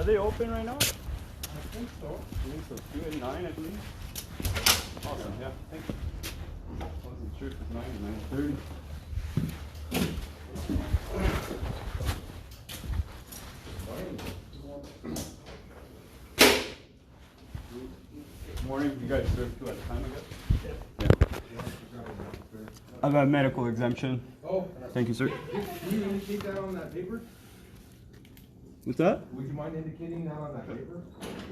Are they open right now? I think so. I think so. 2 and 9, I believe. Awesome. Yeah. Thank you. Wasn't sure if it's 9 or 9:30. Morning. You guys serve 2 at a time, I guess? Yeah. I've got medical exemption. Oh. Thank you, sir. Can you indicate that on that paper? What's that? Would you mind indicating that on that paper?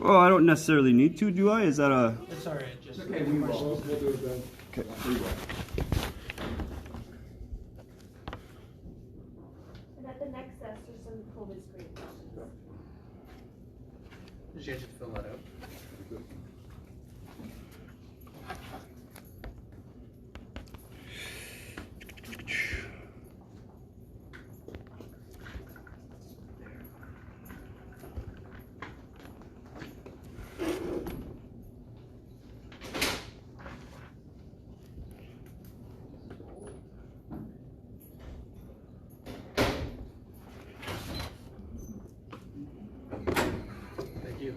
Oh, I don't necessarily need to, do I? Is that a... It's alright, just Okay, we will. We'll do it then. Okay. And at the next desk, there's some COVID screen. Did you guys just fill that out? Thank you.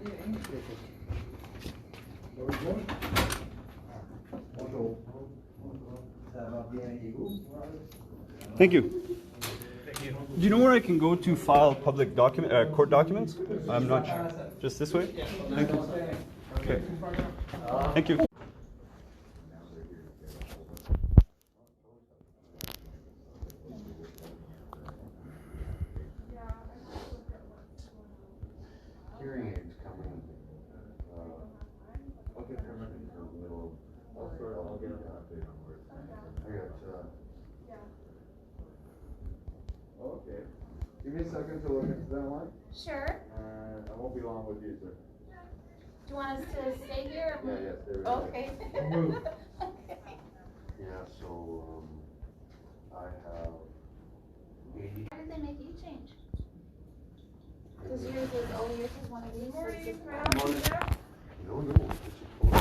Thank you. Thank you. Do you know where I can go to file public document, court documents? I'm not sure. Just this way? Thank you. Okay. Thank you. Hearing aids coming. I'll get them in the middle. I'll get an update on where it's at. I got, okay. Give me a second to look into that one. Sure. And I won't be long with you, sir. Do you want us to stay here? Yeah, yes, there we go. Okay. Okay. Yeah, so, I have 80. Why did they make you change? Because yours is one of these. So it's different. No, no, it's a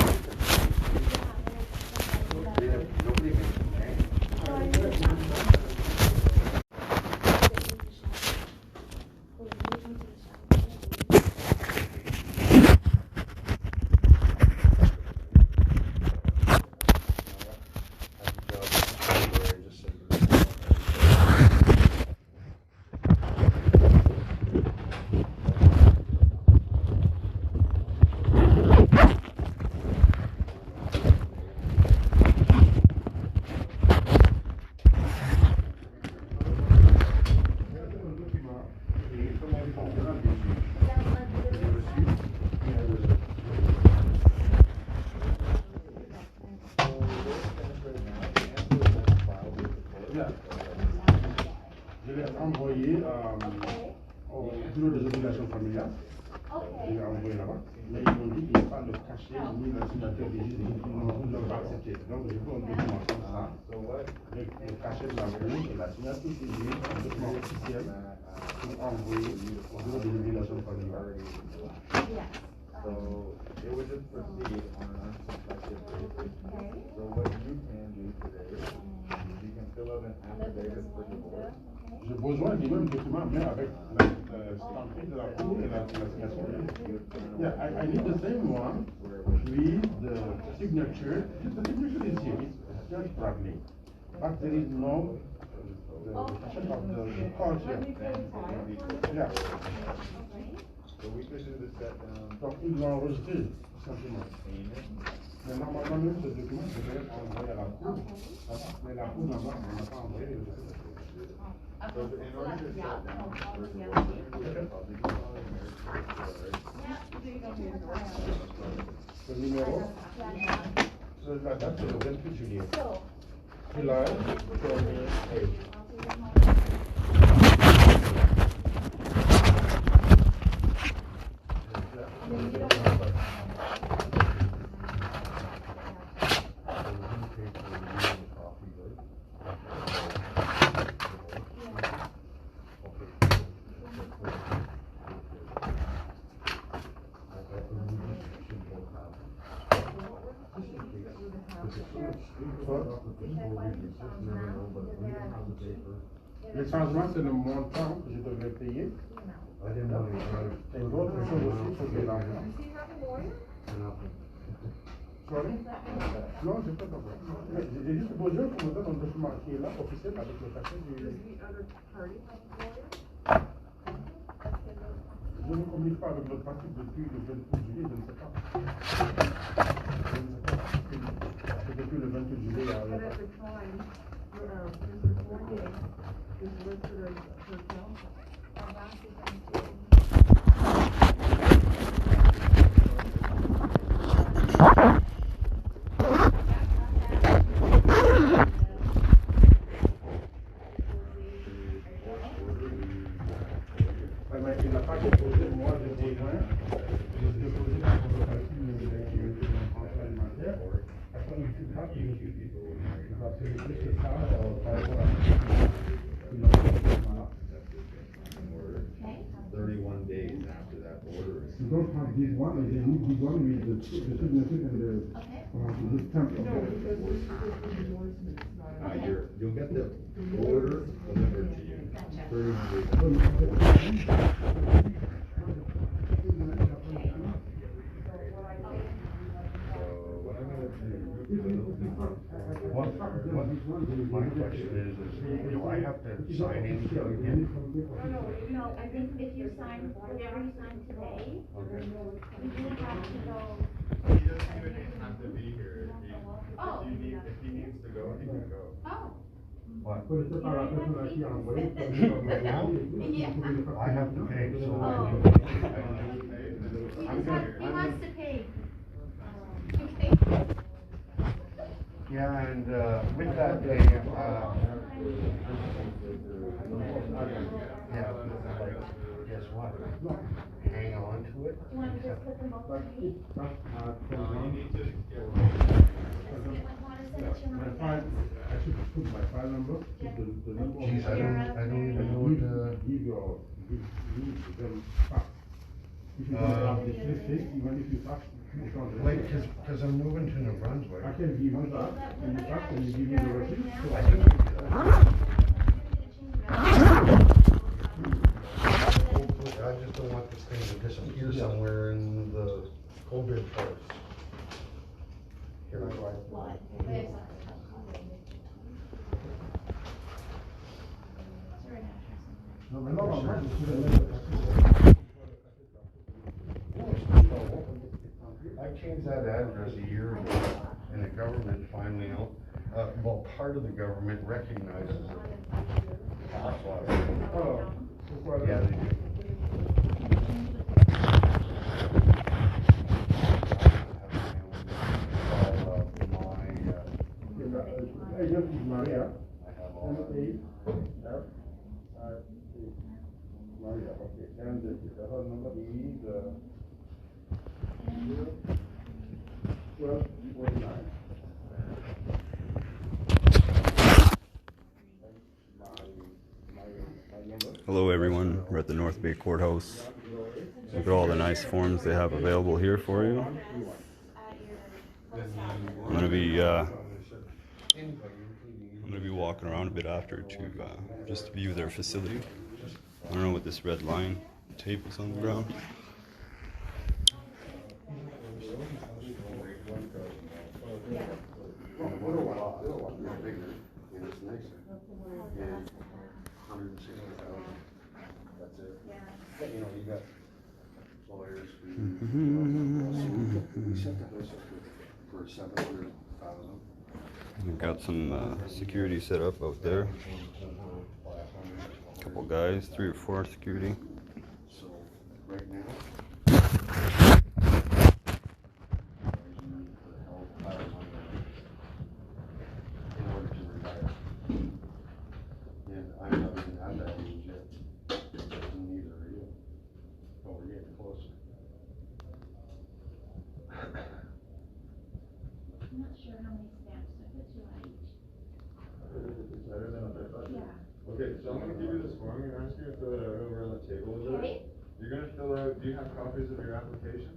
totally different. Nobody makes them change. Je l'ai envoyé au bureau des obligations familiales. Je l'ai envoyé là-bas. Mais ils m'ont dit qu'il n'y a pas de cachet ni la signature des juges. Ils ne l'ont pas accepté. Donc je veux un document comme ça. Avec le cachet de la cour et la signature des juges, un document officiel pour envoyer au bureau des obligations familiales. So it would just proceed on an unsuspected basis. So what you can do today is you can fill out an affidavit for divorce. J'ai besoin du même document, mais avec la stampée de la cour et la signature. Yeah, I need the same one with the signature. The signature is here. It's just Bradley. But there is no the of the court here. Yeah. So we could do the set down. Donc ils l'ont enregistré, simplement. Mais normalement, même ce document, je vais envoyer à la cour. Mais la cour, normalement, on n'a pas envoyé le document. So in order to set down for divorce, Le numéro, la date, c'est le 28 juillet. July 28. Le changement, c'est le montant que je devrais payer. I didn't know you were. Et d'autres choses aussi, il faut que l'argent. Sorry? Non, j'ai pas d'envoi. J'ai juste besoin qu'on me donne un document qui est là, officiel, avec le cachet du... Je ne communique pas avec notre parti depuis le 28 juillet, je ne sais pas. C'est depuis le 28 juillet, il y a... But at the time, Mr. Fournier is listed as hotel. Il n'a pas déposé, moi j'ai besoin de déposer dans le calcul de alimentaire. Parce qu'on ne sait pas que je suis parce que plus que ça, par rapport à une autre. 31 days after that order. You don't have this one, and they need this one with the signature and the stamp. You'll get the order delivered to you. 31 days. My question is, do I have to sign anything again? No, I think if you sign, whatever you sign today, you do have to go. He doesn't even have to be here. Oh. If he needs to go, he can go. Oh. What? Yeah. I have to pay, so Oh. I'm He gonna. wants to pay. Okay. Yeah, and with that, they, yeah, like, guess what? Hang on to it. You want to just put them both on me? My file, I should put my file number, put the number. Geez, I don't even know what Give them fax. If you don't have this list, even if you fax, you can't. Wait, cause I'm moving to New Brunswick. I can give you that, and you fax and you give me the receipt. So I think we do that. I just don't want this thing to disappear somewhere in the COVID forest. Here we go. What? Non, mais normalement, je suis le même. I changed that address a year ago, and the government finally, well, part of the government recognizes it. Alors, pourquoi Yeah, they do. Agent is Maria. I have all that. Maria, okay. And the her number is 1249. Hello everyone, we're at the North Bay Courthouse. Look at all the nice forms they have available here for you. I'm gonna be walking around a bit after to just view their facility. I don't know what this red line tape is on the ground. That's it. But, you know, you got lawyers who we set the house up for 700,000. We've got some security set up out there. Couple guys, 3 or 4 security. So right now, in order to retire, and I'm not even at that age yet. Neither are you. But we're getting closer. I'm not sure how many stamps I put you on each. It's better than what I thought. Yeah. Okay, so I'm gonna give you this form, I'm gonna ask you to fill it out over on the table. Is it? Okay. You're gonna fill out, do you have copies of your application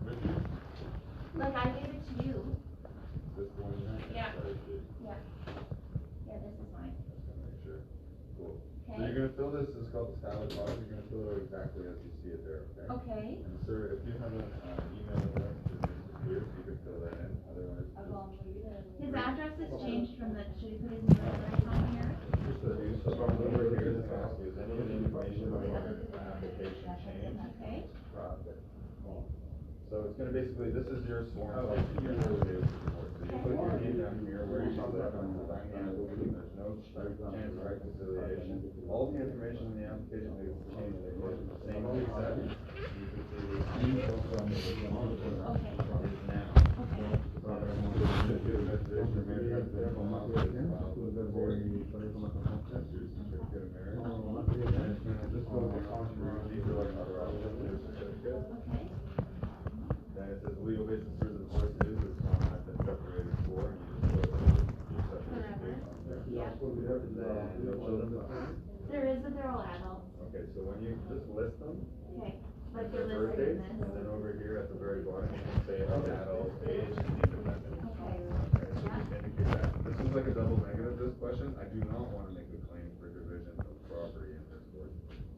with you? Like I gave it to you. This one here? Yeah. Sorry, Steve. Yeah. Yeah, this is mine. Just to make sure. Cool. So Okay. you're gonna fill this, it's called the style clause, you're gonna fill it exactly as you see it there, okay? Okay. And sir, if you have an email address that is here, you can fill that in, otherwise His address has changed from the, should he put his email address on here? just the use of our number here to ask you, is any of the information about the application changed? Okay. So it's gonna basically, this is your sworn your affidavit report. So you put your name down here where you live, there's no chance of reconciliation. All the information in the application is changed, they put the same except you can see the email from the is now. Then it says legal basis for the divorce is this one I've been separated for, and you just put your separation date on there. Yeah. Then no children to sign. There is, but they're all adults. Okay, so when you just list them, Okay. Like their they're birth listed in dates, this. and then over here at the very bottom, you can say adult, age, and independent. Okay. Okay, so just indicate that. This is like a double negative, this question. I do not want to make a claim for division of property in this court.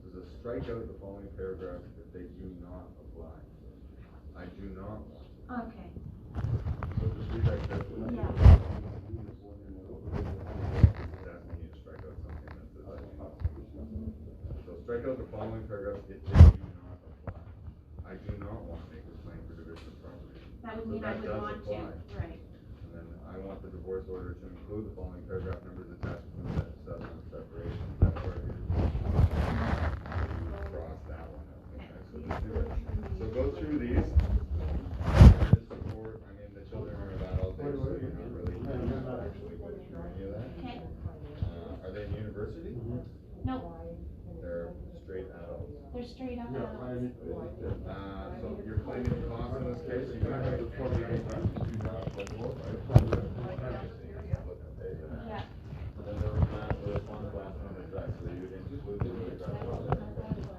This is a strike out the following paragraphs if they do not apply. I do not want. Okay. So just read that carefully. Yeah. It's asking you to strike out something that says I do not. So strike out the following paragraphs if they do not apply. I do not want to make a claim for division of property. That would So mean I that would does want apply. to, right. And then I want the divorce order to include the following paragraph numbers attached to the settlement separation. That's where you cross that one out. Okay, so just do it. So go through these. This report, I mean, the children are of adult age, so you're not really actually go through any of that. Okay. Are they in university? No, They're straight adults. they're straight up adults. So you're claiming costs in this case, you're gonna have to put the Yeah. then there was not the response class on the address, so you would include the address.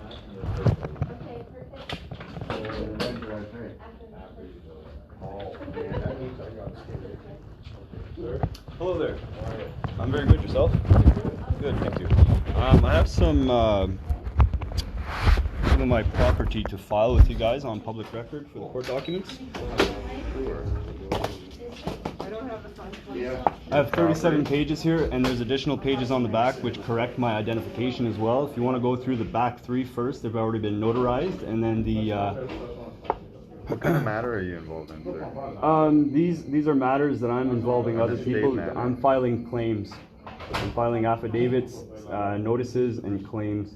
Okay, perfect. Hello there. I'm very good. Yourself? Good, thank you. I have some of my property to file with you guys on public record for the court documents. I don't have the fund. I have 37 pages here, and there's additional pages on the back which correct my identification as well. If you want to go through the back three first, they've already been notarized, and then the What kind of matter are you involved in, sir? these are matters that I'm involving other Estate people. matter. I'm filing claims. I'm filing affidavits, notices, and claims.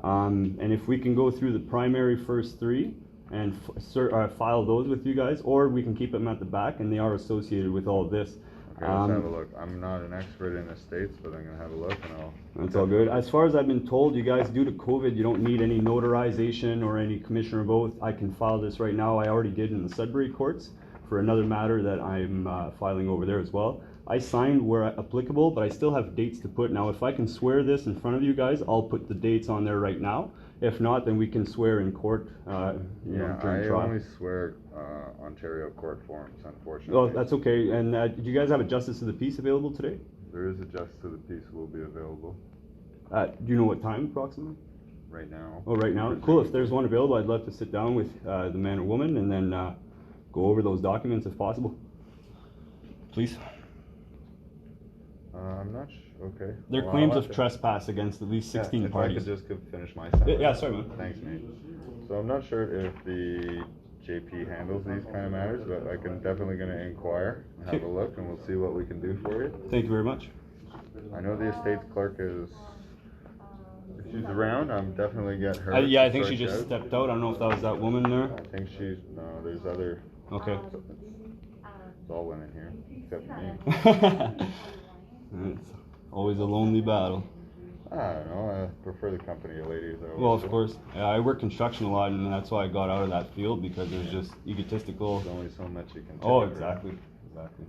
And if we can go through the primary first three and file those with you guys, or we can keep them at the back, and they are associated with all of this. Okay, let's have a look. I'm not an expert in estates, but I'm gonna have a look and I'll. That's all good. As far as I've been told, you guys, due to COVID, you don't need any notarization or any commissioner of oath. I can file this right now. I already did in the Sudbury courts for another matter that I'm filing over there as well. I signed where applicable, but I still have dates to put. Now, if I can swear this in front of you guys, I'll put the dates on there right now. If not, then we can swear in court, Yeah, during I trial. only swear Ontario court forms, unfortunately. Oh, that's okay. And do you guys have a justice of the peace available today? There is a justice of the peace will be available Do you know what time approximately? right now. Oh, right now? Cool. If there's one available, I'd love to sit down with the man or woman and then go over those documents if possible. Please. I'm not okay. They're Well, claims I'll of have to- trespass against at least 16 if parties. I could just finish my sentence. Yeah, sorry, man. Thanks, mate. So I'm not sure if the JP handles these kind of matters, but I can definitely gonna inquire, and have a look, and we'll see what we can do for you. Thank you very much. I know the estates clerk is, if she's around, I'm definitely get her. Yeah, I to think she sort just out. stepped out. I don't know if that was that woman there. I think she's, no, there's other, Okay. it's all women here, except me. It's always a lonely battle. I don't know, I prefer the company of ladies. Well, of course. Yeah, I work construction a lot, and that's why I got out of that field because it was just egotistical. There's only so much you can. Oh, take, right? exactly. Exactly.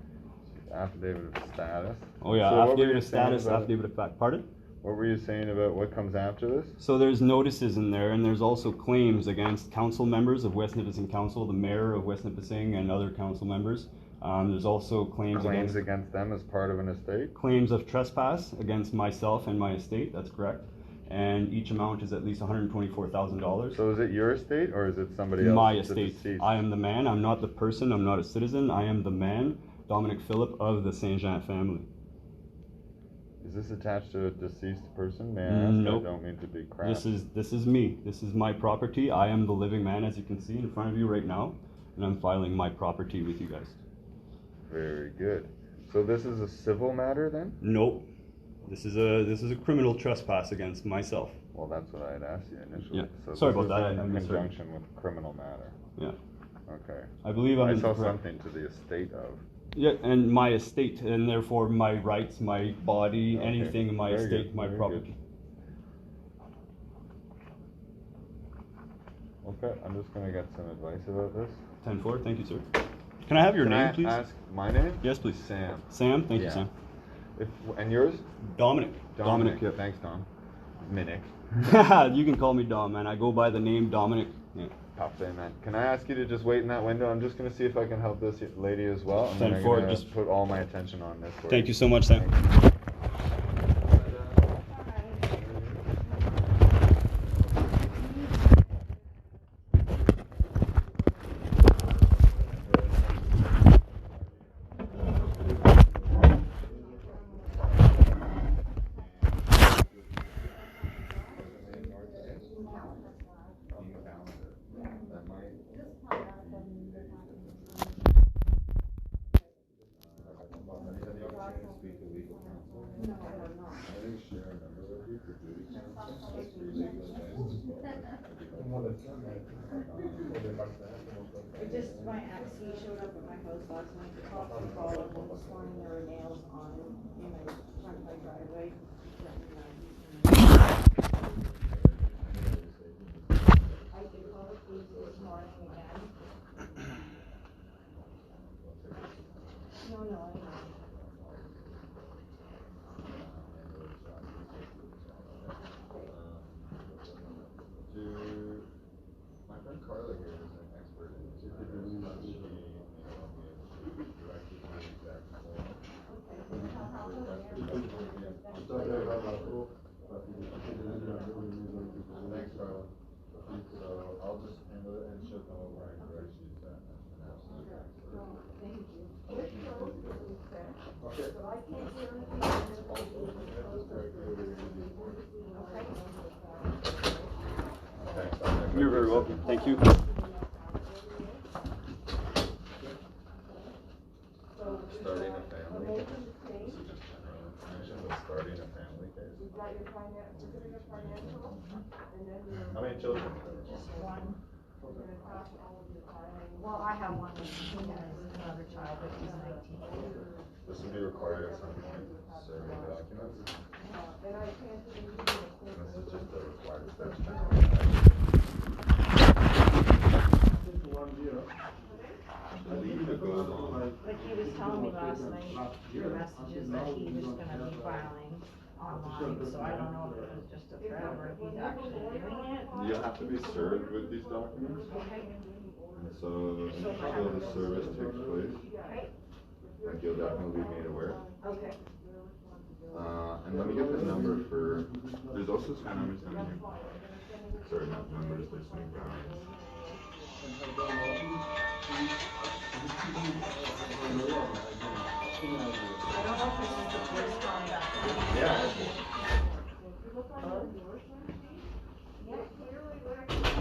Affidavit of status. Oh yeah, So what were affidavit you of saying status, about- affidavit of fact. Pardon? What were you saying about what comes after this? So there's notices in there, and there's also claims against council members of West Nipissing Council, the mayor of West Nipissing, and other council members. There's also claims against them as part of an estate? claims of trespass against myself and my estate, that's correct. And each amount is at least $124,000. So is it your estate or is it somebody else? My that's the estate. deceased? I am the man, I'm not the person, I'm not a citizen, I am the man, Dominic Phillip of the Saint Jean family. Is this attached to a deceased person? May I ask? Nope. I don't mean to be crass. This is me. This is my property. I am the living man, as you can see in front of you right now, and I'm filing my property with you guys. Very good. So this is a civil matter then? Nope. This is a criminal trespass against myself. Well, that's what I had asked you initially. Yeah. So Sorry this about is that. in I misheard. conjunction with criminal matter. Yeah. Okay. I believe I'm I in saw the correct- something to the estate of. Yeah, and my estate, and therefore my rights, my body, Okay. anything in my Very estate, good, my very property. Okay, I'm just gonna get some advice about this. 10-4, thank you, sir. Can I have your Can name, I please? ask my name? Yes, please. Sam. Sam, thank you, Yeah. Sam. And yours? Dominic. Dominic, yeah. Thanks, Dom. Minnick. You can call me Dom, man. I go by the name Dominic. Yeah. Parfait, man. Can I ask you to just wait in that window? I'm just gonna see if I can help this lady as well. And then I'm 10-4, gonna just put all my attention on this. Thank you so much, Sam. Thank you. It just, my ex, he showed up at my house last night to talk to Paul, and this morning there were nails on in my front of my driveway. I did call the police this morning again. No, I know. My friend Carla here is an expert in this. Thanks, Carla. So I'll just handle it and she'll come over and correct you. She's an absolute expert. But I can't hear anything. Thanks, Dominic. You're very welcome. Thank you. Starting a family case. This is just general information, but starting a family case. You've got your certificate of financial, and then your. How many children? Just one. We're gonna cross all of your filing. Well, I have one, and another child, but he's 19. This will be required at some point, survey documents. And I can't even do And this is just a required step. Leave to go along. Like he was telling me last night, the messages that he was gonna be filing online, so I don't know if it was just a threat or if he's actually doing it. You'll have to be served with these documents. Okay. And so until the service takes place, like you'll definitely be made aware. Okay. And let me get the number for, there's also some numbers down here. Sorry, not numbers, there's some values. I don't know if this is the first time that. Yeah.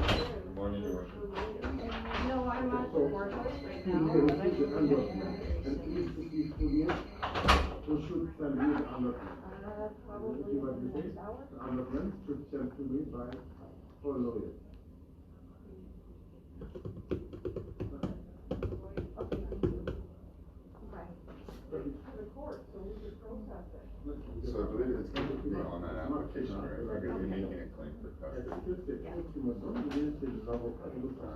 Good morning, Your Worship. No, I'm at the courthouse right now, but I can look at it. Probably next hour. So I believe it's going to be on that application, right? We're going to be making a claim for custody.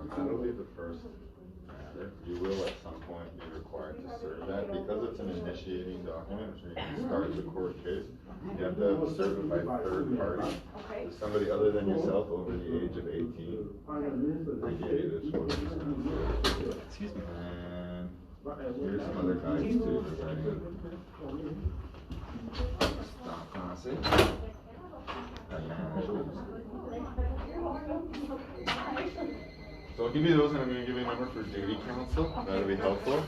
That'll be the first matter. You will at some point be required to serve that. Because it's an initiating document, which means it starts a court case, you have to serve it by third party. Okay. Somebody other than yourself over the age of 18. I gave you this one. Excuse me. And Here's some other guides too regarding stock classes. So I'll give you those, and I'm going to give you a number for duty counsel. That'll be helpful.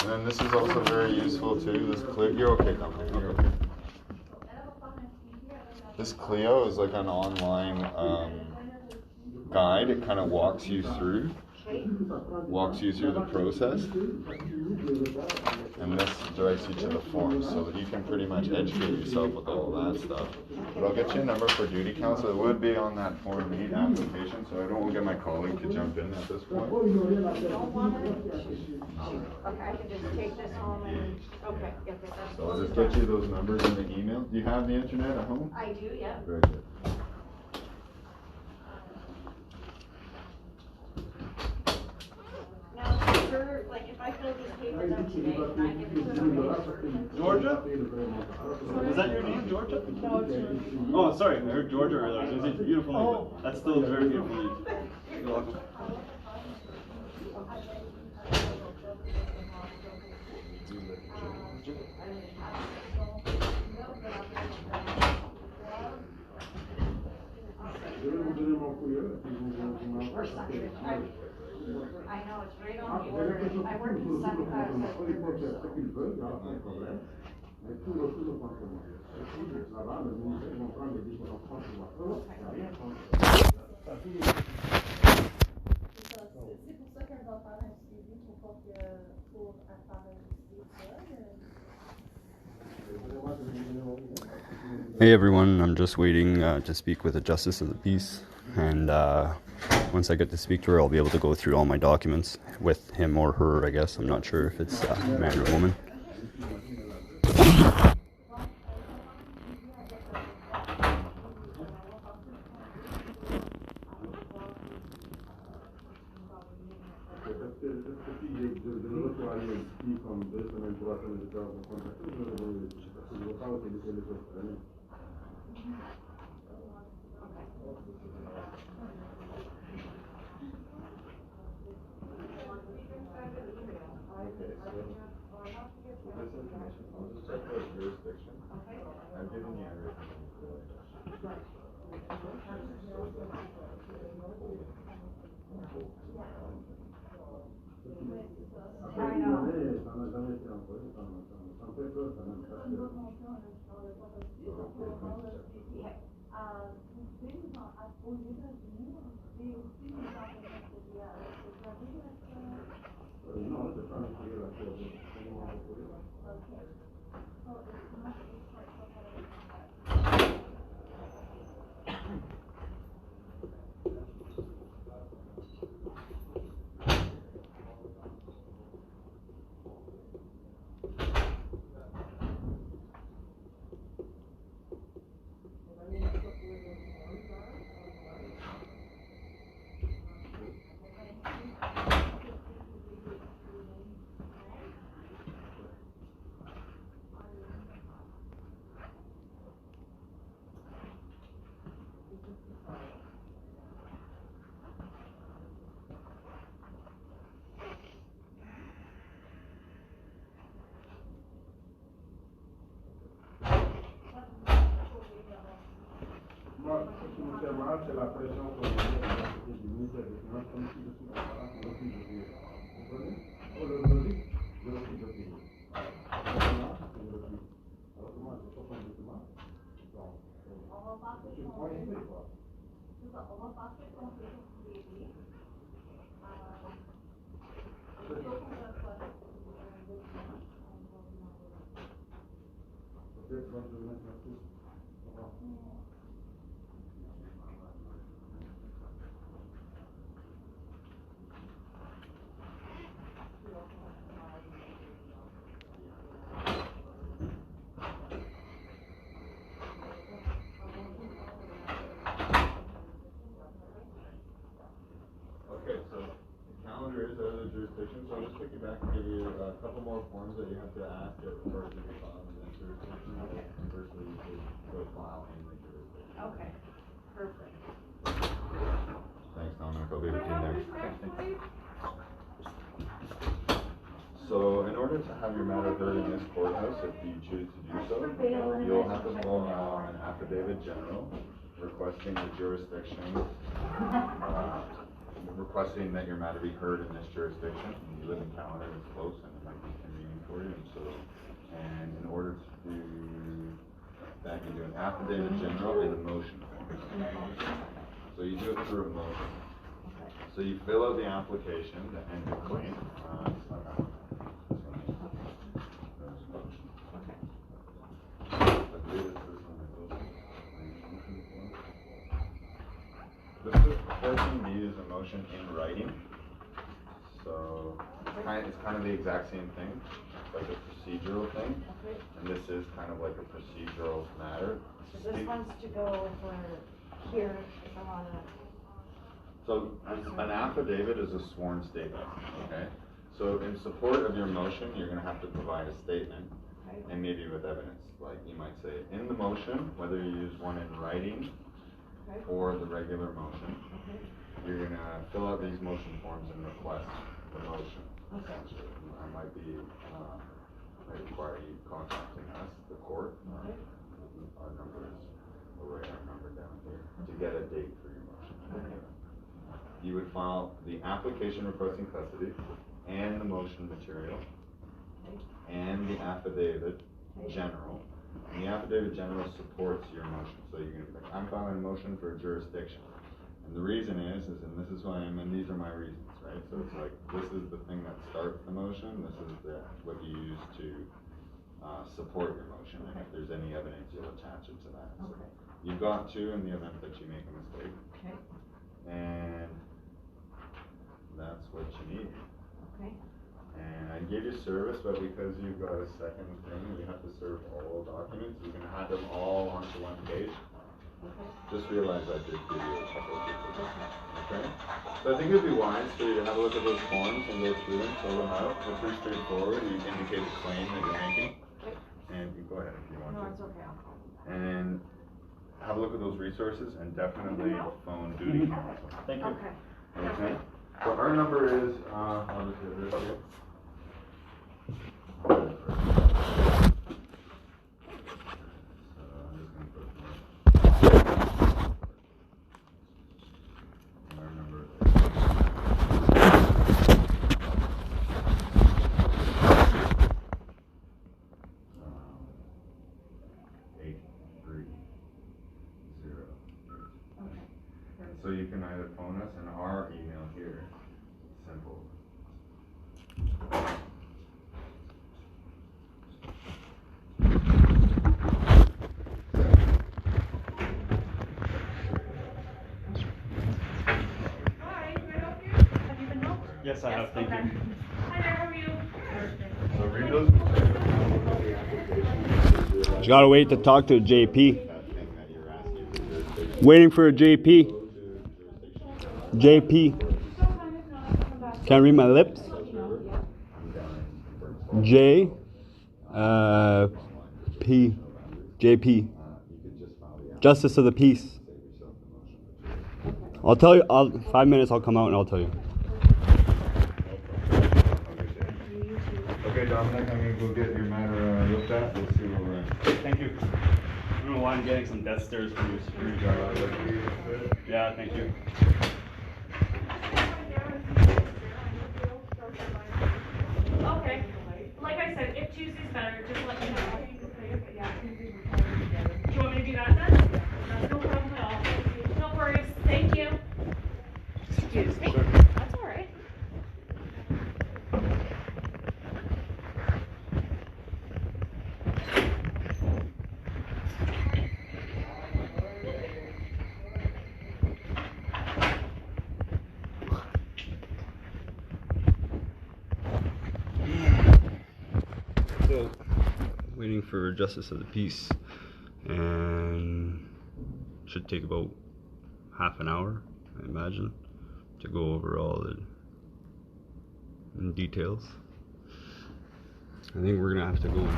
And then this is also very useful too. This Clio, you're okay, Dominic. You're okay. This Clio is like an online guide. It kind of walks you through the process, and this directs you to the forms so that you can pretty much educate yourself with all that stuff. But I'll get you a number for duty counsel. It would be on that Form 8 application, so I don't want to get my colleague to jump in at this point. Okay, I can just take this home and, okay, yep, that's. So I'll just get you those numbers in the email. Do you have the internet at home? I do, yeah. Very good. Now, for, like, if I fill these papers out today, can I give it to them? Georgia? Was that your name, Georgia? No, it's your. Oh, sorry, I heard Georgia earlier. I was gonna say beautiful name, but that's still a very beautiful name. You're welcome. I know, it's right on the order. I work in Sudbury. Hey everyone, I'm just waiting to speak with a justice of the peace, and once I get to speak to her, I'll be able to go through all my documents with him or her, I guess. I'm not sure if it's man or woman. I'll just check the jurisdiction. I've given you everything. Moi, ce qui me fait mal, c'est la pression qu'on met du ministère des Finances, comme si je suis transparent, je refuse de payer. Vous comprenez? Pour le logique, je refuse de payer. Maintenant, je refuse. Alors que moi, je sors mon document, donc, je suis coincé, quoi. Peut-être bonne journée, merci. Au revoir. Okay, so the calendar is out of the jurisdiction, so I'll just pick you back and give you a couple more forms that you have to ask at first if you file in the jurisdiction. And firstly, you should go file in the jurisdiction. Okay, perfect. be with you there. So in order to have your matter heard in this courthouse, if you choose to do so, you'll have to fill out an affidavit general requesting the jurisdiction, requesting that your matter be heard in this jurisdiction. You live in Canada, it's close and it might be convenient for you, and in order to do that, you do an affidavit general and a motion. So you do it through a motion. So you fill out the application to end the claim. This is first thing you need is a motion in writing. So it's kind of the exact same thing. It's like a procedural thing. And this is kind of like a procedural matter. So this one's to go for here, if I wanna. So an affidavit is a sworn statement, okay? So in support of your motion, you're gonna have to provide a statement and maybe with evidence. Like you might say, in the motion, whether you use one in writing or the regular motion, you're gonna fill out these motion forms and request the motion. Essentially, I might require you contacting us, the court. Our number is, we'll write our number down here to get a date for your motion. You would file the application requesting custody and the motion material and the affidavit general. And the affidavit general supports your motion. So you're gonna be like, I'm filing a motion for a jurisdiction. And the reason is and this is why and these are my reasons, right? So it's like, this is the thing that starts the motion, this is what you use to support your motion. And if there's any evidence, you'll attach it to that. So you've got to in the event that you make a mistake. And that's what you need. And I gave you service, but because you've got a second thing, you have to serve all documents. You can have them all onto one page. Just realize I did give you a couple of people. Okay? So I think it would be wise for you to have a look at those forms and go through them, fill them out. They're pretty straightforward. You indicate a claim that you're making. And you go ahead if you want to. No, it's okay. And have a look at those resources and definitely phone duty counsel. Thank you. Okay. So our number is, I'll just do this here. So I'm just gonna put our number is 830. And so you can either phone us and our email here. Simple. Yes, I have. Thank you. Hi there, how are you? So read those. You gotta wait to talk to JP. Waiting for a JP. JP. Can't read my lips. J. P. JP. Justice of the Peace. I'll tell you. 5 minutes. I'll come out and I'll tell you. Okay, Dominic, I'm gonna go get your matter looked at. We'll see where we're at. Thank you. I don't know why I'm getting some death stares from your security guard. Yeah, thank you. Okay, like I said, if Tuesday's better, just let me know. Do you want me to do that then? That's no problem at all. No worries, thank you. Excuse me, that's all right. So, waiting for Justice of the Peace, and should take about half an hour, I imagine, to go over all the details. I think we're gonna have to go in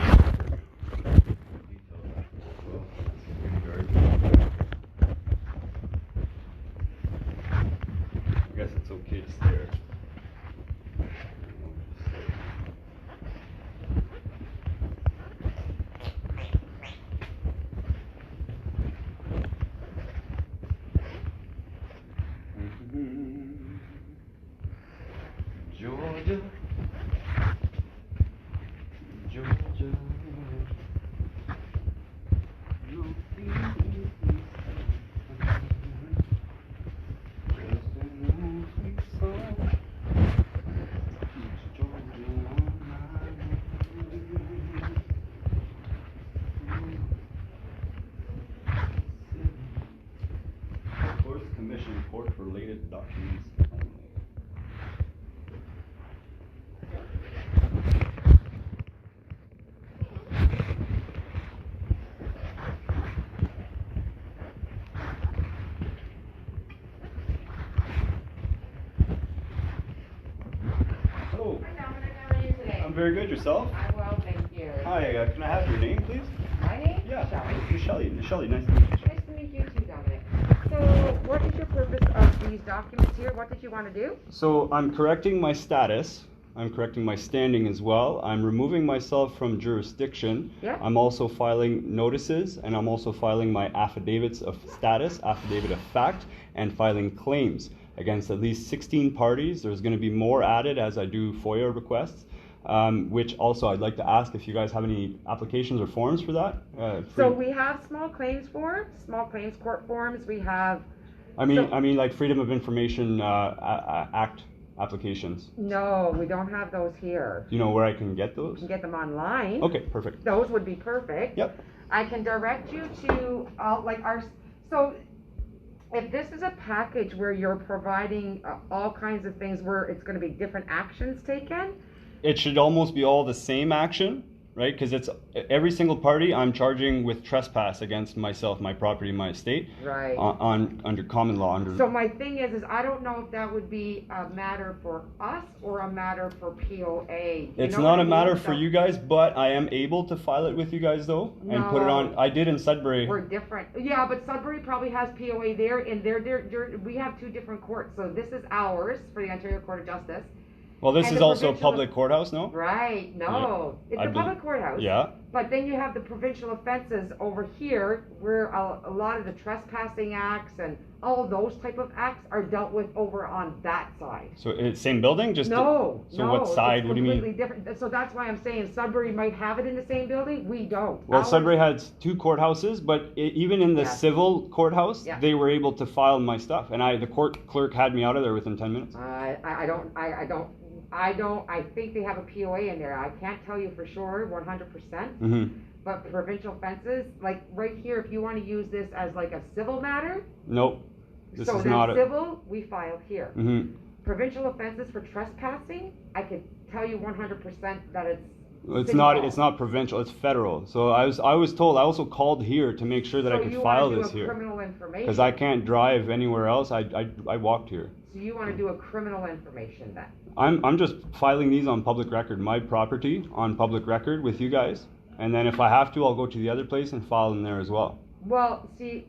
I guess it's Courts Commission court-related documents. Hello. Hi Dominic, how are you today? I'm very good. Yourself? I'm well, thank you. Hi. Can I have your name, please? My name? Yeah. Shelly. Shelly. Nice to meet you. Nice to meet you too, Dominic. So, what is your purpose of these documents here? What did you want to do? So I'm correcting my status. I'm correcting my standing as well. I'm removing myself from jurisdiction. Yeah. I'm also filing notices, and I'm also filing my affidavits of status, affidavit of fact, and filing claims against at least 16 parties. There's going to be more added as I do FOIA requests, which also I'd like to ask if you guys have any applications or forms for that. So we have small claims forms, small claims court forms. We have. I mean like Freedom of Information Act applications. No, we don't have those here. Do you know where I can get You those? can get them online. Okay, perfect. Those would be perfect. Yep. I can direct you to so if this is a package where you're providing all kinds of things where it's going to be different actions taken. It should almost be all the same action, right? Because it's every single party I'm charging with trespass against myself, my property, my estate. Right. On under common law. So my thing is I don't know if that would be a matter for us or a matter for POA. It's not a matter for you guys, but I am able to file it with you guys though, and put it on. I did in Sudbury. We're different. Yeah, but Sudbury probably has POA there, and we have two different courts. So this is ours for the Ontario Court of Justice. Well, this And is the also a provincial- public courthouse, no? Right, no. Yeah. It's a public courthouse. Yeah. But then you have the provincial offenses over here where a lot of the trespassing acts and all of those type of acts are dealt with over on that side. So it's same building, just No, so what side? it's What do you mean? completely different. So that's why I'm saying Sudbury might have it in the same building. We don't. Well, Ours- Sudbury has two courthouses, but even in the Yeah. civil courthouse, Yeah. they were able to file my stuff, and the court clerk had me out of there within 10 minutes. I think they have a POA in there. I can't tell you for sure, 100%. Mm-hmm. But provincial offenses, like right here, if you want to use this as like a civil matter, Nope. This so is then not a. civil, we file here. Mm-hmm. Provincial offenses for trespassing, I could tell you 100% that it's. It's city not. hall. It's not provincial. It's federal. So I was told. I also called here to make sure that I So could you file wanna do this a here criminal information. because I can't drive anywhere else. I walked here. So you want to do a criminal information then? I'm just filing these on public record, my property on public record with you guys, and then if I have to, I'll go to the other place and file them there as well. Well, see,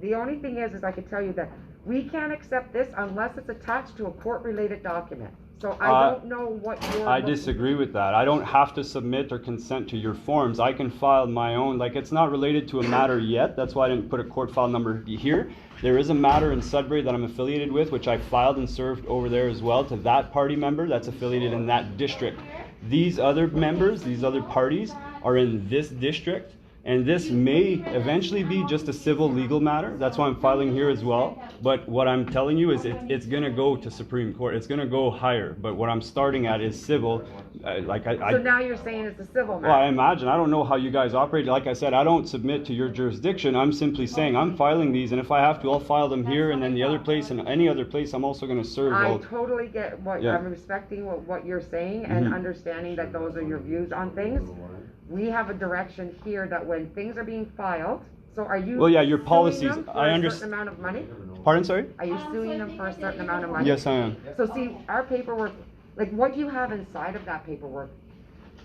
the only thing is I could tell you that we can't accept this unless it's attached to a court-related document. So I don't know what your. I disagree with that. I don't have to submit or consent to your forms. I can file my own. Like, it's not related to a matter yet. That's why I didn't put a court file number here. There is a matter in Sudbury that I'm affiliated with, which I filed and served over there as well to that party member that's affiliated in that district. These other members, these other parties are in this district. And this may eventually be just a civil legal matter. That's why I'm filing here as well. But what I'm telling you is it's going to go to Supreme Court. It's going to go higher. But what I'm starting at is civil. So now you're saying it's a civil Well, I matter? imagine. I don't know how you guys operate. Like I said, I don't submit to your jurisdiction. I'm simply saying I'm filing these. And if I have to, I'll file them here and then the other place and any other place. I'm also going to serve. I totally get what, Yeah. I'm respecting what you're saying and understanding that those are your views on things. We have a direction here that when things are being filed, so are you Well, yeah, your suing policies, them for I a certain amount of money? Pardon, sorry? Are you suing them for a certain amount of money? Yes, I am. So see, our paperwork, like what you have inside of that paperwork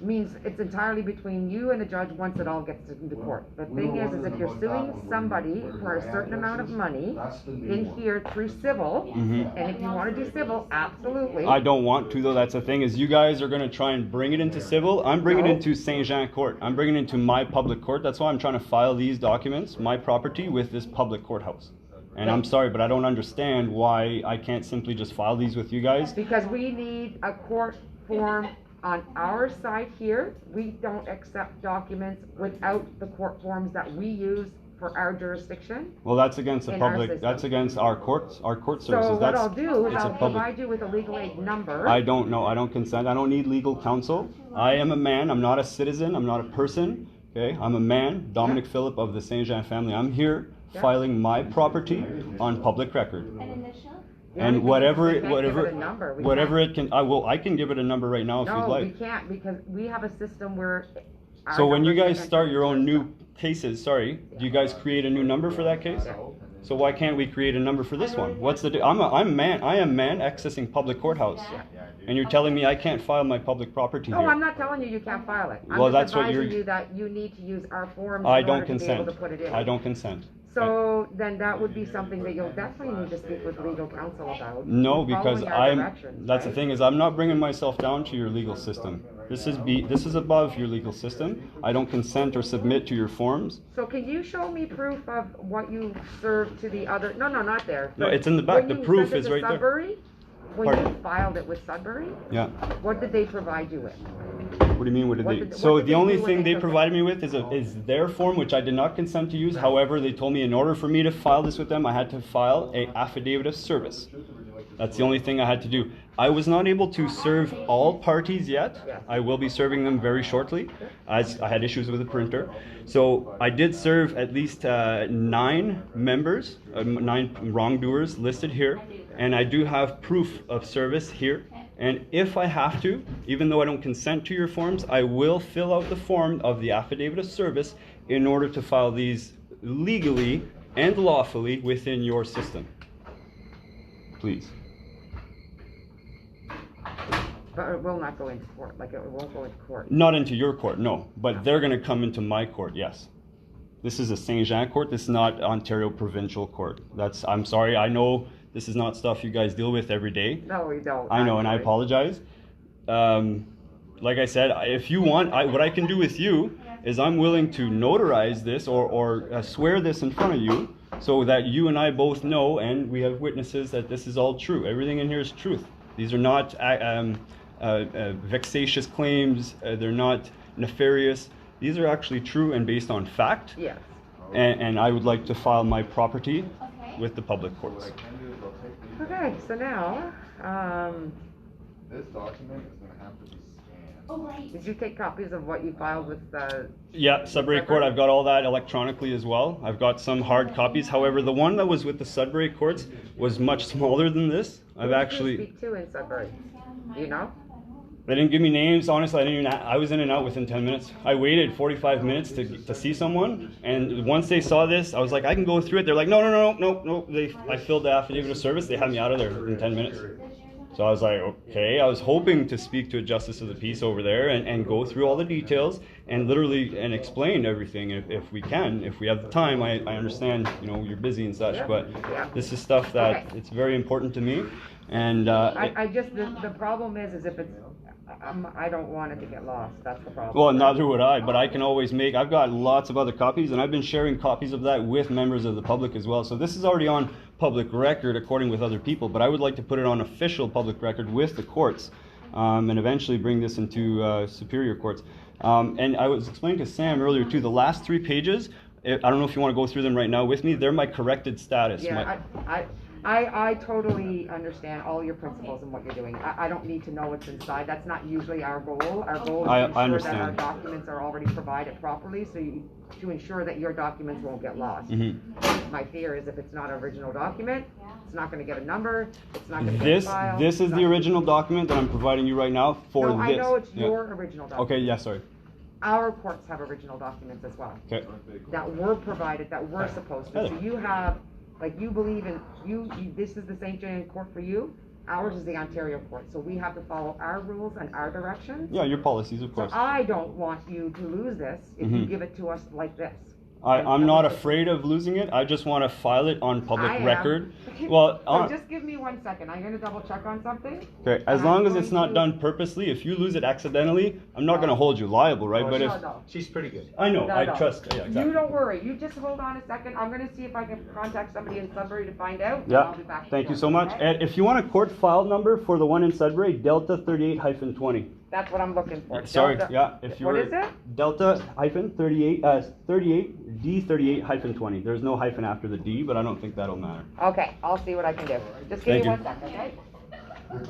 means it's entirely between you and the judge once it all gets into court. The thing is if you're suing somebody for a certain amount of money in here through civil, and if you want to do civil, absolutely. I don't want to, though. That's the thing, is you guys are going to try and bring it into civil. I'm bringing it into Saint Jean Court. I'm bringing it into my public court. That's why I'm trying to file these documents, my property, with this public courthouse. And I'm sorry, but I don't understand why I can't simply just file these with you guys. Because we need a court form on our side here. We don't accept documents without the court forms that we use for our jurisdiction. Well, that's against the In our public, system. that's against our courts services. So what That's, I'll do is it's a I'll public. provide you with a legal aid number. I don't know, I don't consent, I don't need legal counsel. I am a man, I'm not a citizen, I'm not a person, okay? I'm a man, Dominic Phillip of the Saint Jean family. I'm here filing my property on public record. And whatever, We can't give it a number. We whatever can't- it can, I can give it a number right now if you'd No, we like. can't, because we have a system where. our So when you numbers guys get start entered your own into the new cases, sorry, do you guys create a new number for that case? So why can't we create a number for this one? What's the, I am man accessing public courthouse. And you're telling me I can't file my public property No, I'm here? not telling you you can't file it. Well, I'm that's just what advising you're- you that you need to use our forms I in don't order to be able consent. to put it in. I don't consent. So then that would be something that you'll definitely need to speak with legal counsel about. No, because following our I'm, directions, that's the right? thing is I'm not bringing myself down to your legal system. This is above your legal system. I don't consent or submit to your forms. So can you show me proof of what you served to the other, no, not there. No, it's in the back. When The you proof sent it is to right there. Sudbury, when Pardon? you filed it with Sudbury, Yeah. what did they provide you with? What do you mean, what did What they? did- So what did the they only do when thing they they took it? provided me with is their form, which I did not consent to use. However, they told me in order for me to file this with them, I had to file a affidavit of service. That's the only thing I had to do. I was not able to serve all parties yet. I will be serving them very shortly, as I had issues with the printer. So I did serve at least 9 members, 9 wrongdoers listed here, and I do have proof of service here. And if I have to, even though I don't consent to your forms, I will fill out the form of the affidavit of service in order to file these legally and lawfully within your system. Please. But it will not go into court, like it won't go into court. Not into your court, no. But they're going to come into my court, yes. This is a Saint Jean court. This is not Ontario Provincial Court. I'm sorry. I know this is not stuff you guys deal with every day. No, we don't. I know, and I actually. apologize. Like I said, if you want, what I can do with you is I'm willing to notarize this or swear this in front of you so that you and I both know, and we have witnesses, that this is all true. Everything in here is truth. These are not vexatious claims. They're not nefarious. These are actually true and based on fact. Yes. And I would like to file my property with the public courts. Okay, so now, This document is gonna have to be scanned. did you take copies of what you filed with the? Yeah, Sudbury Court, I've got all that electronically as well. I've got some hard copies. However, the one that was with the Sudbury courts was much smaller than this. Who did you speak to in Sudbury? Do you know? They didn't give me names. Honestly, I was in and out within 10 minutes. I waited 45 minutes to see someone. And once they saw this, I was like, I can go through it. They're like, no. I filled the affidavit of service. They had me out of there in 10 minutes. So I was like, okay. I was hoping to speak to a justice of the peace over there and go through all the details and literally explain everything if we can, if we have the time. I understand, you're busy and such, but this is stuff that it's very important to me. And I just, the problem is if it's, I don't want it to get lost, that's the problem. well, neither would I, but I can always I've got lots of other copies, and I've been sharing copies of that with members of the public as well. So this is already on public record according with other people, but I would like to put it on official public record with the courts, and eventually bring this into superior courts. And I was explaining to Sam earlier too, the last 3 pages, I don't know if you want to go through them right now with me, they're my corrected status. Yeah, I totally understand all your principles and what you're doing. I don't need to know what's inside. That's not usually our goal. Our goal is to ensure that our understand. documents are already provided properly, so to ensure that your documents won't get lost. My fear is if it's not an original document, it's not going to get a number, it's not going to get filed. This is the original document that I'm providing you right now for No, this. I know it's your original document. Okay, yeah, sorry. Our courts have original documents as well. Okay. That were provided, that we're supposed to. So you have, like you believe in, this is the St. John court for you, ours is the Ontario court. So we have to follow our rules and our directions. Yeah, your policies, of So course. I don't want you to lose this if you give it to us like this. I'm not afraid of losing it. I just want to file it on public I am. record. Well, So just give me 1 second. I'm gonna double check on something. okay. As long as it's not done purposely, if you lose it accidentally, I'm not going to hold you liable, right? But if No. She's pretty good. I know, I No. trust. Yeah, exactly. You don't worry. You just hold on a second. I'm gonna see if I can contact somebody in Sudbury to find out. and Yeah. I'll be back Thank you shortly, so much. okay? And if you want a court file number for the one in Sudbury, Delta 38-20. That's what I'm looking for. Sorry, Delta- yeah, if you What were. is it? Delta hyphen 38, 38, D 38 hyphen 20. There's no hyphen after the D, but I don't think that'll matter. Okay, I'll see what I can do. Just give Thank me you. 1 second, okay?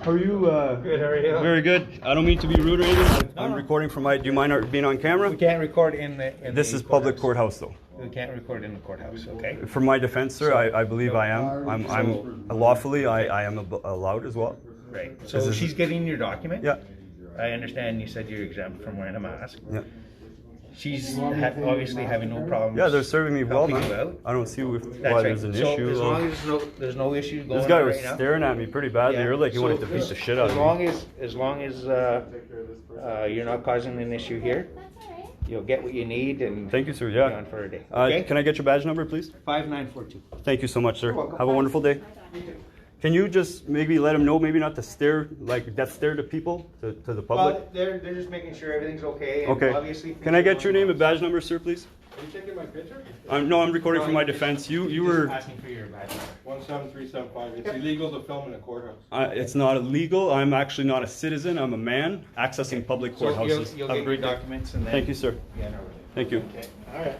How are you? Good, how are you? Very good. I don't mean to be rude or anything. I'm recording from my. Do you mind being on camera? We can't record in the. This is public courthouse, though. We can't record in the courthouse, okay? For my defense, sir, I believe I am. I'm lawfully. I am allowed as well. Right, This so is- she's getting your document? Yeah. I understand you said you're exempt from wearing a mask. Yeah. She's obviously having no problems. Yeah, they're serving me well, helping you man. out. I don't see why That's right. there's an So issue. as long as there's no issue going This guy on was right now. staring at me pretty badly. Yeah. You're like he wanted So to beat the shit out of me. As long as you're not causing an issue here, you'll get what you need and Thank you, sir. be Yeah. on for a day. Okay? Can I get your badge number, please? 5942. Thank you so much, sir. welcome. Have a wonderful day. Can you just maybe let them know, maybe not to stare, like death stare to people, to the public? Well, they're just making sure everything's okay. And Okay. Obviously, Can I get your name and badge number, sir, please? Are you taking my picture? No, I'm recording for my defense. You Just were. asking for your badge number. 17375. It's illegal to film in a courthouse. It's not illegal. I'm actually not a citizen. I'm a man accessing public So courthouses. you'll Have a get your great day. documents and then. Thank you, sir. Yeah, no. Thank you. Okay. All right.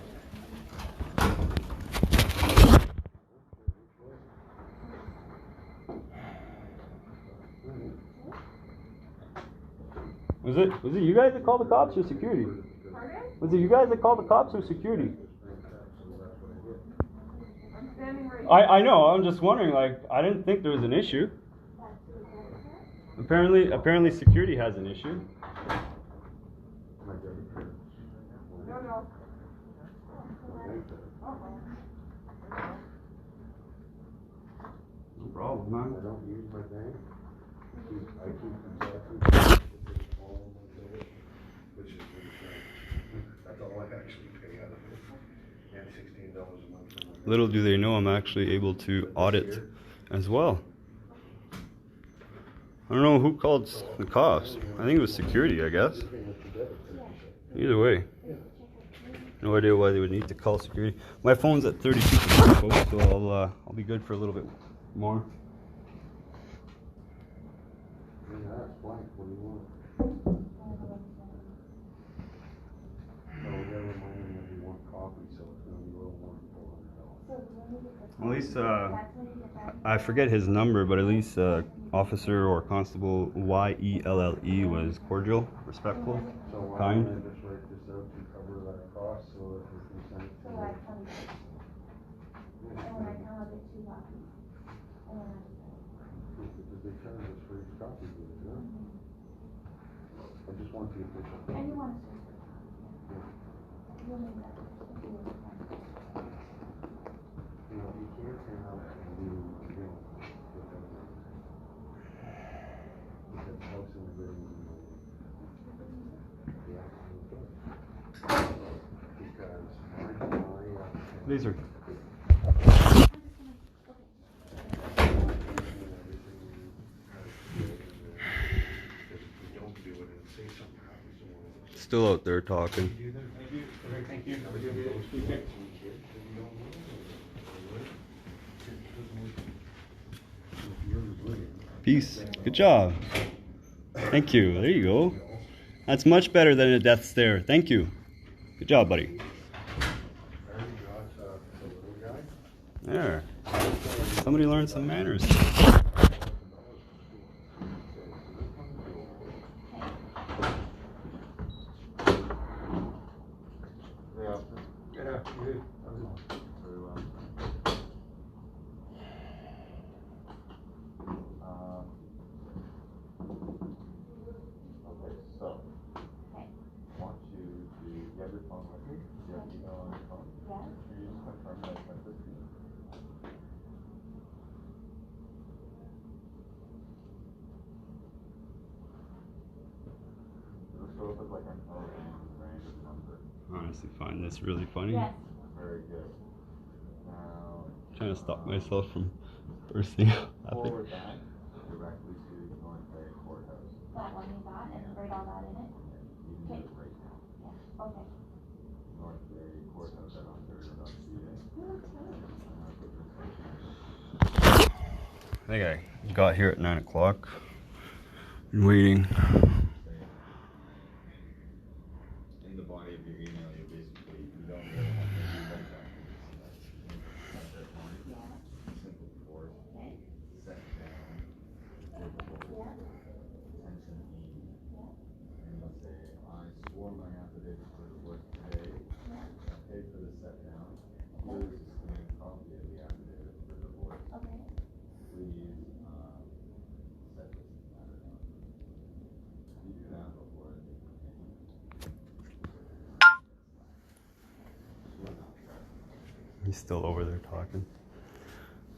Was it you guys that called the cops or security? Was it you guys that called the cops or security? I know. I'm just wondering. Like, I didn't think there was an issue. Apparently, security has an issue. No problem, man. I don't use my bank. I keep contracted. Which is that's all I actually pay out of it. And $16 a month for my. Little do they know I'm actually able to audit as well. I don't know who called the cops. I think it was security, I guess. Either way. No idea why they would need to call security. My phone's at 32%, folks, so I'll be good for a little bit more. Yeah, that's blank. What do you want? No, we gotta remind them that we want coffee, so it's gonna be a little more than $400. At least, I forget his number, but at least Officer or Constable YELLE was cordial, respectful, So why kind. don't I just write this out to cover that cost so that we can send it to them? Because they charge us for each copy, yeah? I just want the official. And you want to You know, you can't have a new, you know, because house in the living room. Because my These are. Still out there talking. Thank you. Peace. Good job. Thank you. There you go. That's much better than a death stare. Thank you. Good job, buddy. There. Somebody learned some manners. Yeah. Very well. Okay, so, I want you to get your phone with you. Do you have email on your phone? Yes. Can you just confirm that I sent this to you? This goes with like an random number. Honestly, find this really funny. Yes. Very good. Now, Trying to stop myself from bursting out laughing. forward that directly to North Bay Courthouse. That one you got and write all that in it? You can do it right now. Yeah, okay. North Bay Courthouse at Ontario.ca. I think I got here at 9 o'clock. Been waiting. He's still over there talking.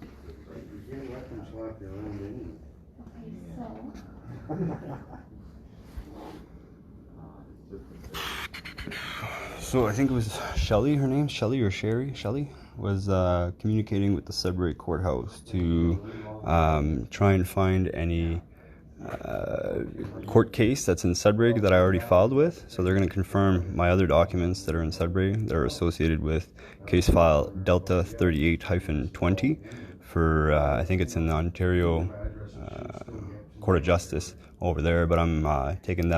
You can't let them slap your own So I think it was Shelley, her name, Shelley or Sherry, Shelley, was communicating with the Sudbury Courthouse to try and find any court case that's in Sudbury that I already filed with. So they're going to confirm my other documents that are in Sudbury that are associated with case file Delta 38-20 for, I think it's in the Ontario Court of Justice over there, but I'm taking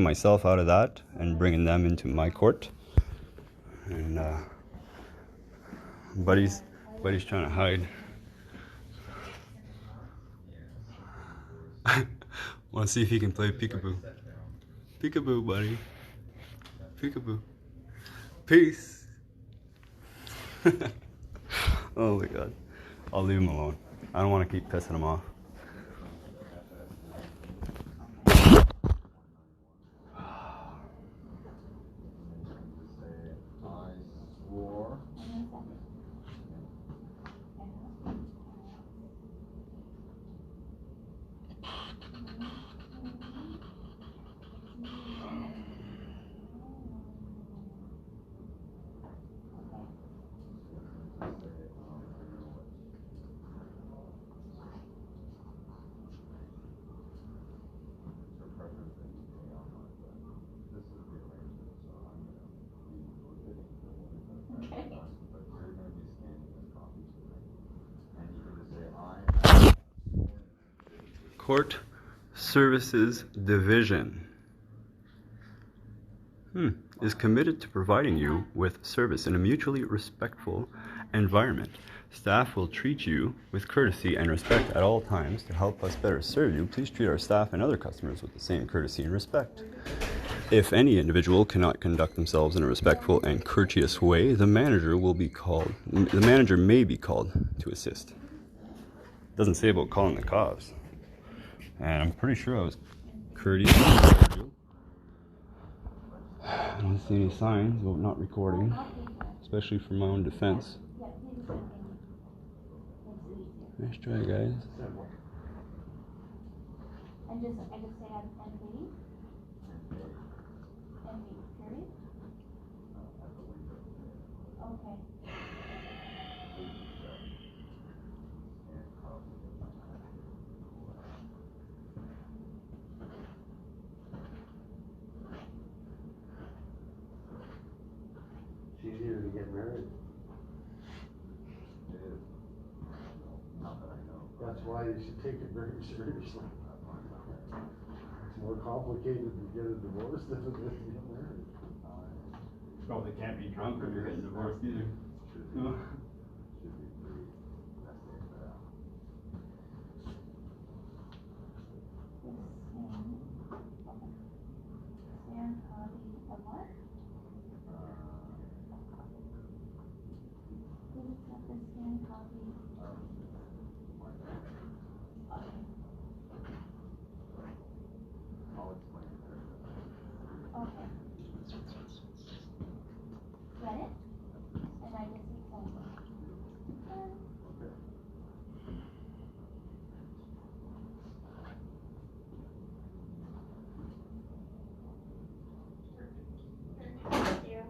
myself out of that and bringing them into my court. And buddy's trying to hide. Want to see if he can play peekaboo. Peekaboo, buddy. Peekaboo. Peace. Oh my god. I'll leave him alone. I don't want to keep pissing him off. Court Services Division is committed to providing you with service in a mutually respectful environment. Staff will treat you with courtesy and respect at all times. To help us better serve you, please treat our staff and other customers with the same courtesy and respect. If any individual cannot conduct themselves in a respectful and courteous way, the manager may be called to assist. It doesn't say about calling the cops. And I'm pretty sure I was courteous and cordial. I don't see any signs about not recording, especially for my own defense. Nice try, guys. And just, I just say MV? MV, period? Okay. It's easier to get married. That's why you should take it very seriously. It's more complicated to get a divorce than it is to get married. Probably can't be drunk when you're getting divorced either. No. Scan copy of what? Please have the scan copy. Okay. Get it? And I just need some. Thank you.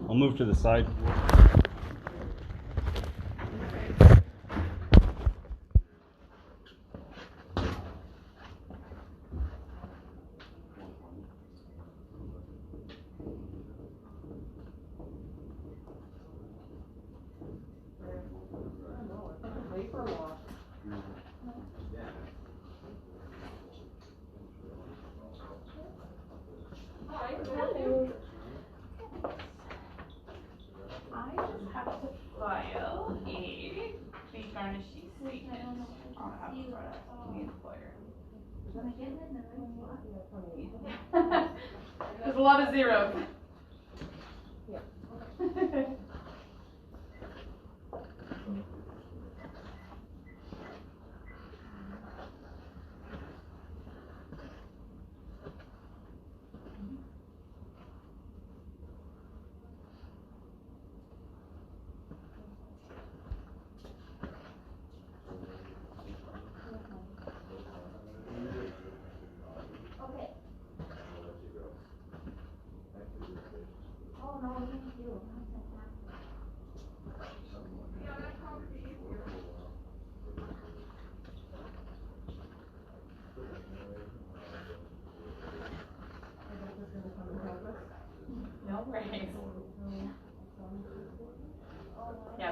I'll move to the side. Hi, hello. I just have to file a fee garnishee statement on behalf of the employer. There's a lot of zeros. Yeah.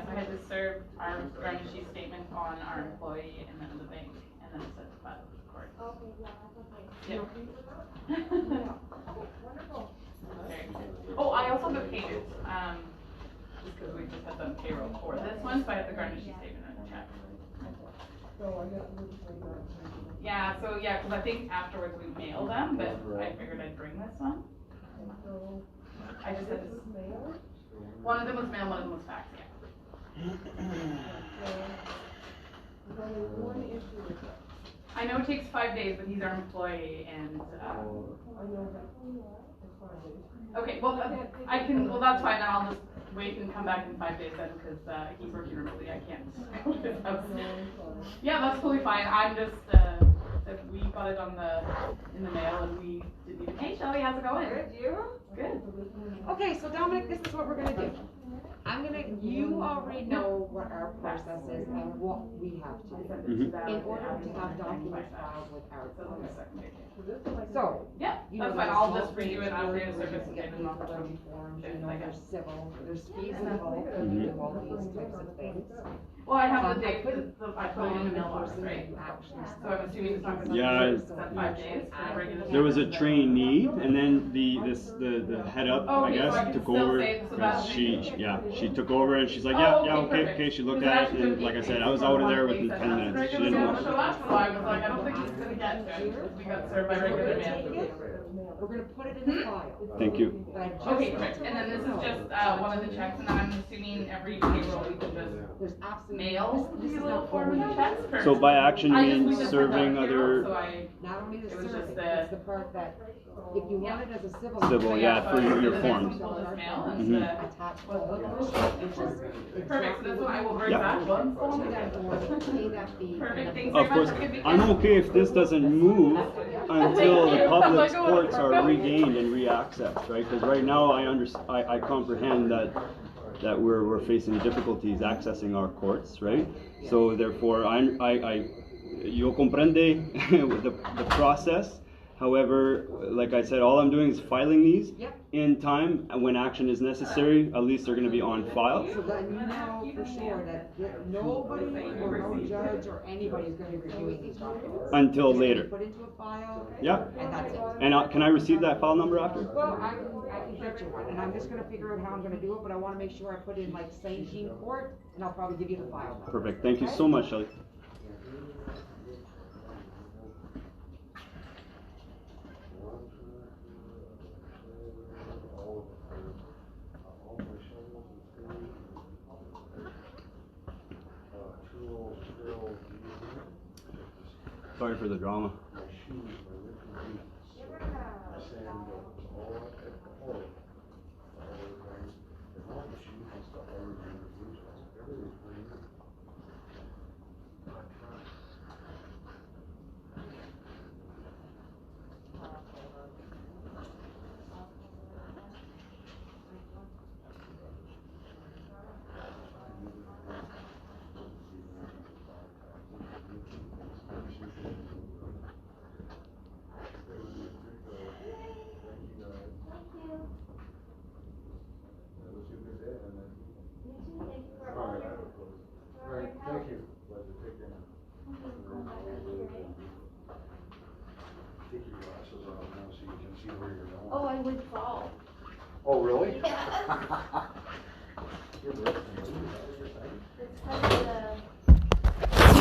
I had to serve our garnishee statement on our employee and then the bank, and then send it back to the court. Okay, yeah, that's okay. Yeah. Wonderful. Okay. Oh, I also got paid it, just because we just had done payroll for this one, so I have the garnishee statement and the check. Yeah, so yeah, because I think afterwards we mail them, but I figured I'd bring this one. I just had to. One of them was mail, one of them was fax, yeah. I know it takes 5 days, but he's our employee and, okay, well, I can, well, that's fine, then I'll just wait and come back in 5 days then, because, he's working remotely, I can't go to his house. Yeah, that's totally fine, I'm just, if we got it in the mail and we didn't even, hey Shelly, how's it going? Good, you? Good. Okay, so Dominic, this is what we're gonna do. You already know what our process is and what we have to do in order to have documents filed with our firm. So. Yeah, you know, that's fine, there's I'll small just redo it claims after court, the service you get and legal remedy forms, you know, there's civil, there's fees involved when you do all these types of things. Well, I have the I date, put I put it in the mailbox, right? So I'm assuming it's not gonna be. Yeah, Is that 5 days? There was a trainee, and then the head up, I Okay, so I guess, can took still over, say- so because that'll she took over, and she's like, Oh, yeah, okay, okay, perfect. she looked Because at it, actually and like I said, I was out of there within 10 minutes, she didn't So know. that's why I was like, I don't think he's gonna get to it, because we got served by regular mail. We're gonna put it in the file. Thank you. But I just Okay, want perfect, to and then this let you is know, just, one of the checks, and then I'm assuming every payroll we can just there's absolutely, mail this these is little not form only, of checks. Perfect. So by action, I you just- we mean just serving had that payroll, other, so I- not only the It was serving, just the- it's the part that, if you want it as a civil. Civil, yeah, for your forms. We'll just mail Mhm. and, Attached bullet, which is perfect, so this one I will bring Yep. back. to that board, pay that fee. and Perfect, then- thanks of very course, much. Good weekend. I'm okay if this doesn't move until Thank the you. public's I'm like, courts oh, are no. regained and reaccessed, right? Because right now, I comprehend that we're facing difficulties accessing our courts, right? So therefore, yo comprende the process. However, like I said, all I'm doing is filing these Yep. in time, and when action is necessary, at least they're gonna be on file. So that you know for sure that nobody or no judge or anybody is gonna be reviewing these documents. Until It's gonna be later. put into a file. Yeah. And that's it. And can I receive that file number after? Well, I can get you one, and I'm just gonna figure out how I'm gonna do it, but I wanna make sure I put in like St. Jean Court, and I'll probably give you the file number. Perfect, thank you so much, Shelley. Sorry for the drama. Thank you. Take your glasses off now so you can see where you're going. Oh, I would fall. Oh, really? Yes. It's kind of the.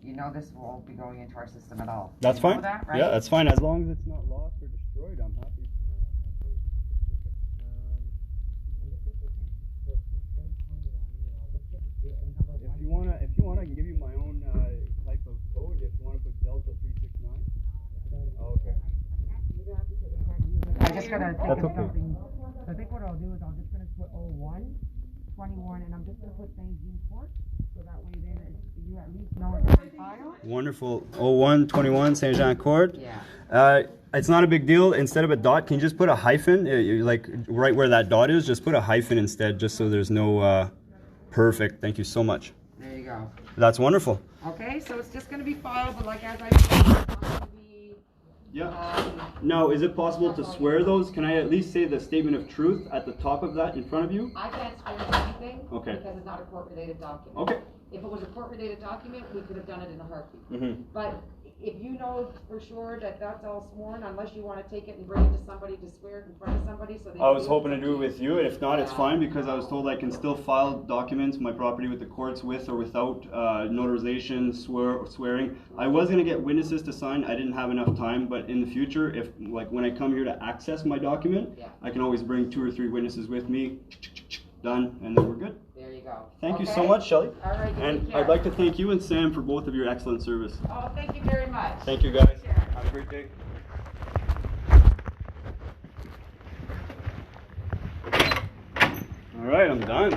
You know this won't be going into our system at all. That's You know fine. that, right? Yeah, that's fine. As long as it's not lost or destroyed, I'm happy. If you want, I can give you my own type of code. If you want to put Delta 369. Oh, okay. I just gotta think That's of okay. something. So I think what I'll do is I'm just gonna put 01, 21, and I'm just gonna put St. Jean Court. So so that way then you at least know it's on file. Wonderful. 0121 Saint Jean Court. Yeah. It's not a big deal. Instead of a dot, can you just put a hyphen? Like right where that dot is, just put a hyphen instead, just so there's no. Perfect. Thank you so much. There you go. That's wonderful. Okay, so it's just going to be filed, but like as I said, it's not going to be. Yeah. Now, is it possible to swear those? Can I at least say the statement of truth at the top of that in front of you? I can't swear to anything. Okay. Because it's not a court-related document. Okay. If it was a court-related document, we could have done it in a heartbeat. Mm-hmm. But if you know for sure that that's all sworn, unless you want to take it and bring it to somebody to swear it in front of somebody, so they. I was hoping to do it with you, and if not, it's fine, because I was told I can still file documents, my property with the courts with or without notarization, swearing. I was going to get witnesses to sign. I didn't have enough time, but in the future, if like when I come here to access my document, I can always bring 2 or 3 witnesses with me. Done, and then we're good. There you go. Thank you so much, Shelley. All right, and I'd like to thank you and Sam for both of your excellent service. Oh, thank you very much. Thank you, guys. Have a great day. All right, I'm done.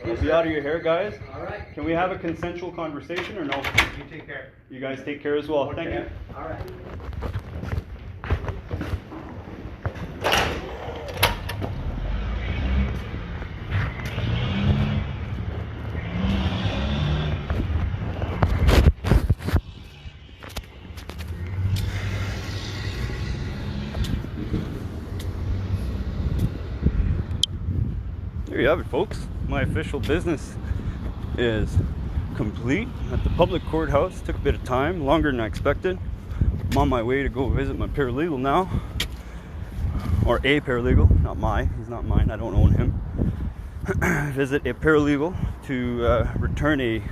I'll be out of your hair, guys. All right. Can we have a consensual conversation or no? You take care. You guys take care as well. Thank you. All right. There you have it, folks. My official business is complete at the public courthouse. Took a bit of time, longer than I expected. I'm on my way to go visit my paralegal now. Or a paralegal, not mine. He's not mine, I don't own him. Visit a paralegal to return a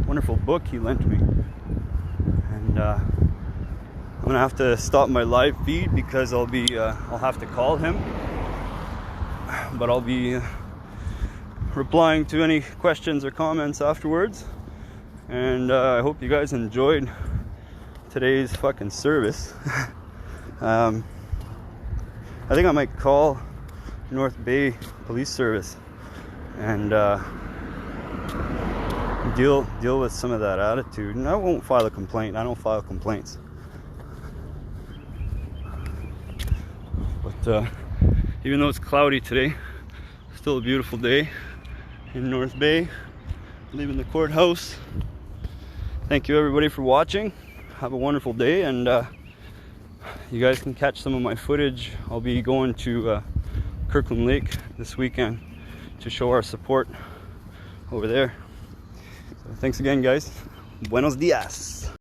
wonderful book he lent me. And I'm gonna have to stop my live feed because I'll have to call him. But I'll be replying to any questions or comments afterwards, and I hope you guys enjoyed today's fucking service. I think I might call North Bay Police Service and deal with some of that attitude, and I won't file a complaint. I don't file complaints, but even though it's cloudy today, still a beautiful day in North Bay, leaving the courthouse. Thank you everybody for watching. Have a wonderful day, and you guys can catch some of my footage. I'll be going to Kirkland Lake this weekend to show our support over there. So thanks again, guys. Buenos dias.